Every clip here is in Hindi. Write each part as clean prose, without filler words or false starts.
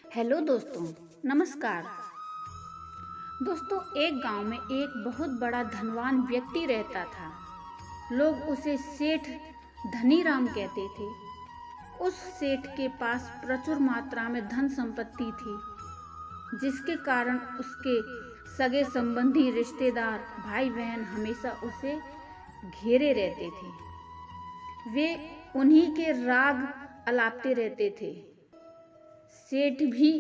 हेलो दोस्तों, नमस्कार। दोस्तों, एक गांव में एक बहुत बड़ा धनवान व्यक्ति रहता था। लोग उसे सेठ धनीराम कहते थे। उस सेठ के पास प्रचुर मात्रा में धन संपत्ति थी, जिसके कारण उसके सगे संबंधी, रिश्तेदार, भाई बहन हमेशा उसे घेरे रहते थे। वे उन्हीं के राग अलापते रहते थे। सेठ भी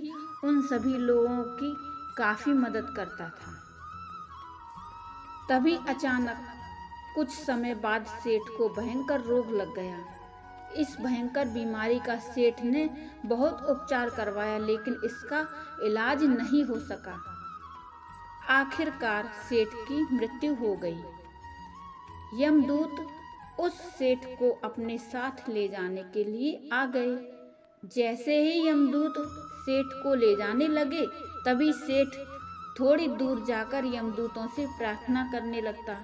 उन सभी लोगों की काफी मदद करता था। तभी अचानक कुछ समय बाद सेठ को भयंकर रोग लग गया। इस भयंकर बीमारी का सेठ ने बहुत उपचार करवाया, लेकिन इसका इलाज नहीं हो सका। आखिरकार सेठ की मृत्यु हो गई। यमदूत उस सेठ को अपने साथ ले जाने के लिए आ गए। जैसे ही यमदूत सेठ को ले जाने लगे, तभी सेठ थोड़ी दूर जाकर यमदूतों से प्रार्थना करने लगता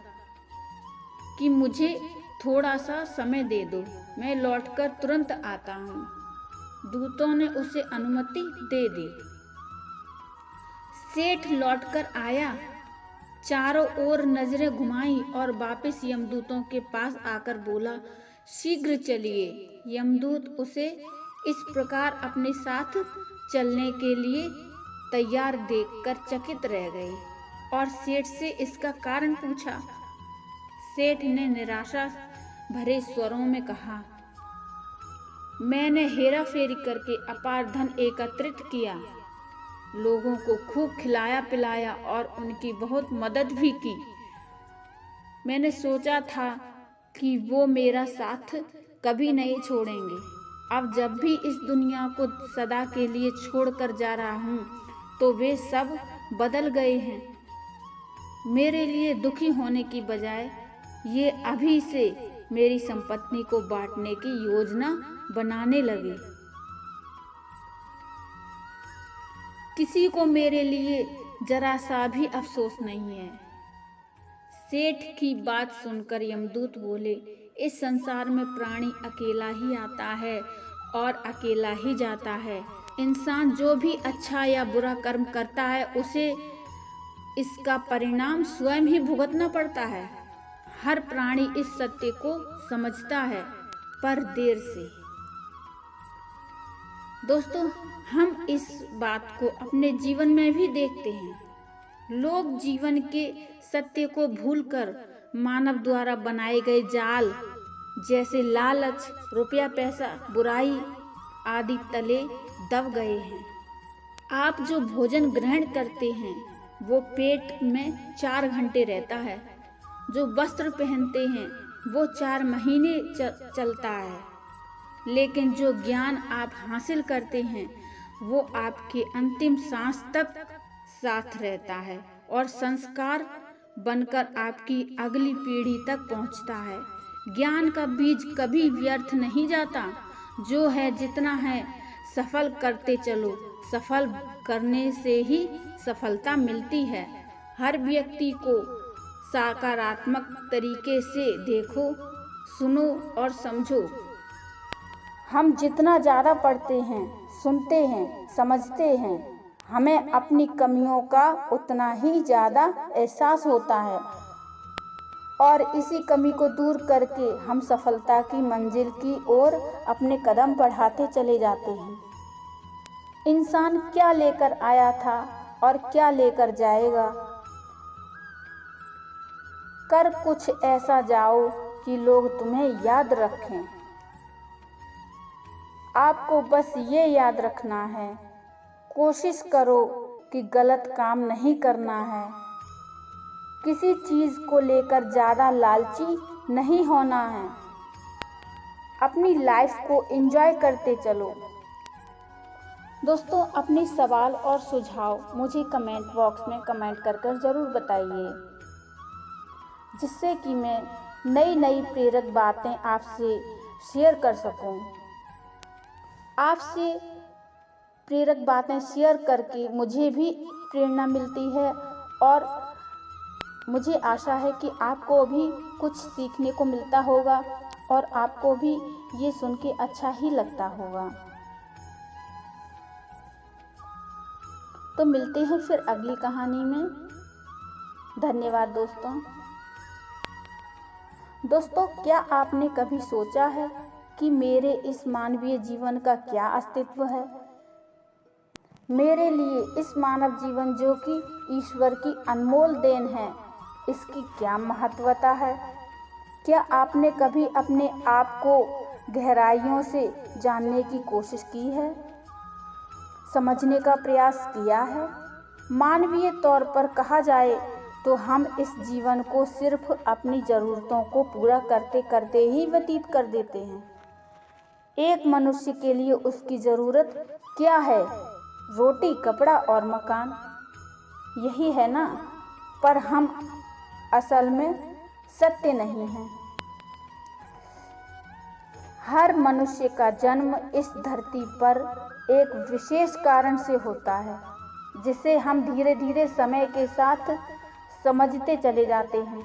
कि मुझे थोड़ा सा समय दे दो, मैं लौटकर तुरंत आता हूँ। दूतों ने उसे अनुमति दे दी। सेठ लौटकर आया, चारों ओर नजरें घुमाई और वापस यमदूतों के पास आकर बोला, शीघ्र चलिए। यमदूत उसे इस प्रकार अपने साथ चलने के लिए तैयार देखकर चकित रह गए और सेठ से इसका कारण पूछा। सेठ ने निराशा भरे स्वरों में कहा, मैंने हेरा फेरी करके अपार धन एकत्रित किया, लोगों को खूब खिलाया पिलाया और उनकी बहुत मदद भी की। मैंने सोचा था कि वो मेरा साथ कभी नहीं छोड़ेंगे। अब जब भी इस दुनिया को सदा के लिए छोड़कर जा रहा हूँ, तो वे सब बदल गए हैं। मेरे लिए दुखी होने की बजाय ये अभी से मेरी संपत्ति को बांटने की योजना बनाने लगे। किसी को मेरे लिए जरा सा भी अफसोस नहीं है। सेठ की बात सुनकर यमदूत बोले, इस संसार में प्राणी अकेला ही आता है और अकेला ही जाता है। इंसान जो भी अच्छा या बुरा कर्म करता है, उसे इसका परिणाम स्वयं ही भुगतना पड़ता है। हर प्राणी इस सत्य को समझता है, पर देर से। दोस्तों, हम इस बात को अपने जीवन में भी देखते हैं। लोग जीवन के सत्य को भूलकर मानव द्वारा बनाए गए जाल जैसे लालच, रुपया पैसा, बुराई आदि तले दब गए हैं। आप जो भोजन ग्रहण करते हैं, वो पेट में 4 घंटे रहता है। जो वस्त्र पहनते हैं, वो 4 महीने चलता है। लेकिन जो ज्ञान आप हासिल करते हैं, वो आपके अंतिम सांस तक साथ रहता है और संस्कार बनकर आपकी अगली पीढ़ी तक पहुंचता है। ज्ञान का बीज कभी व्यर्थ नहीं जाता। जो है जितना है सफल करते चलो, सफल करने से ही सफलता मिलती है। हर व्यक्ति को सकारात्मक तरीके से देखो, सुनो और समझो। हम जितना ज़्यादा पढ़ते हैं, सुनते हैं, समझते हैं, हमें अपनी कमियों का उतना ही ज़्यादा एहसास होता है और इसी कमी को दूर करके हम सफलता की मंजिल की ओर अपने कदम बढ़ाते चले जाते हैं। इंसान क्या लेकर आया था और क्या लेकर जाएगा, कर कुछ ऐसा जाओ कि लोग तुम्हें याद रखें। आपको बस ये याद रखना है, कोशिश करो कि गलत काम नहीं करना है। किसी चीज़ को लेकर ज़्यादा लालची नहीं होना है। अपनी लाइफ को एंजॉय करते चलो। दोस्तों, अपने सवाल और सुझाव मुझे कमेंट बॉक्स में कमेंट कर ज़रूर बताइए, जिससे कि मैं नई नई प्रेरक बातें आपसे शेयर कर सकूं। आपसे प्रेरक बातें शेयर करके मुझे भी प्रेरणा मिलती है और मुझे आशा है कि आपको भी कुछ सीखने को मिलता होगा और आपको भी ये सुन के अच्छा ही लगता होगा। तो मिलते हैं फिर अगली कहानी में। धन्यवाद दोस्तों। दोस्तों, क्या आपने कभी सोचा है कि मेरे इस मानवीय जीवन का क्या अस्तित्व है? मेरे लिए इस मानव जीवन जो कि ईश्वर की अनमोल देन है, इसकी क्या महत्वता है? क्या आपने कभी अपने आप को गहराइयों से जानने की कोशिश की है, समझने का प्रयास किया है? मानवीय तौर पर कहा जाए तो हम इस जीवन को सिर्फ अपनी ज़रूरतों को पूरा करते करते ही व्यतीत कर देते हैं। एक मनुष्य के लिए उसकी ज़रूरत क्या है? रोटी, कपड़ा और मकान, यही है ना? पर हम असल में सत्य नहीं हैं। हर मनुष्य का जन्म इस धरती पर एक विशेष कारण से होता है, जिसे हम धीरे धीरे समय के साथ समझते चले जाते हैं।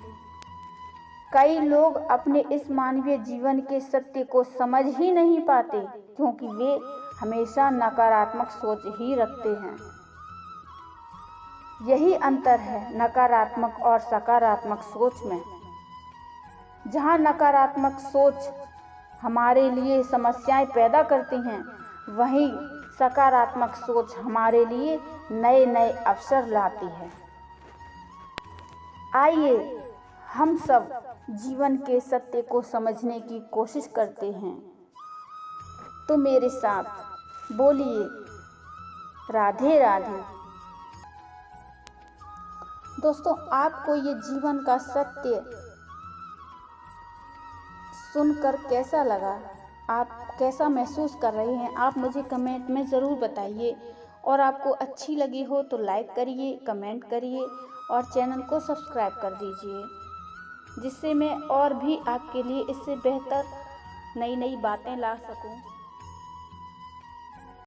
कई लोग अपने इस मानवीय जीवन के सत्य को समझ ही नहीं पाते, क्योंकि वे हमेशा नकारात्मक सोच ही रखते हैं। यही अंतर है नकारात्मक और सकारात्मक सोच में। जहाँ नकारात्मक सोच हमारे लिए समस्याएं पैदा करती हैं, वहीं सकारात्मक सोच हमारे लिए नए नए अवसर लाती है। आइए हम सब जीवन के सत्य को समझने की कोशिश करते हैं। तो मेरे साथ बोलिए राधे राधे। दोस्तों, आपको ये जीवन का सत्य सुनकर कैसा लगा? आप कैसा महसूस कर रहे हैं? आप मुझे कमेंट में ज़रूर बताइए। और आपको अच्छी लगी हो तो लाइक करिए, कमेंट करिए और चैनल को सब्सक्राइब कर दीजिए, जिससे मैं और भी आपके लिए इससे बेहतर नई नई बातें ला सकूं।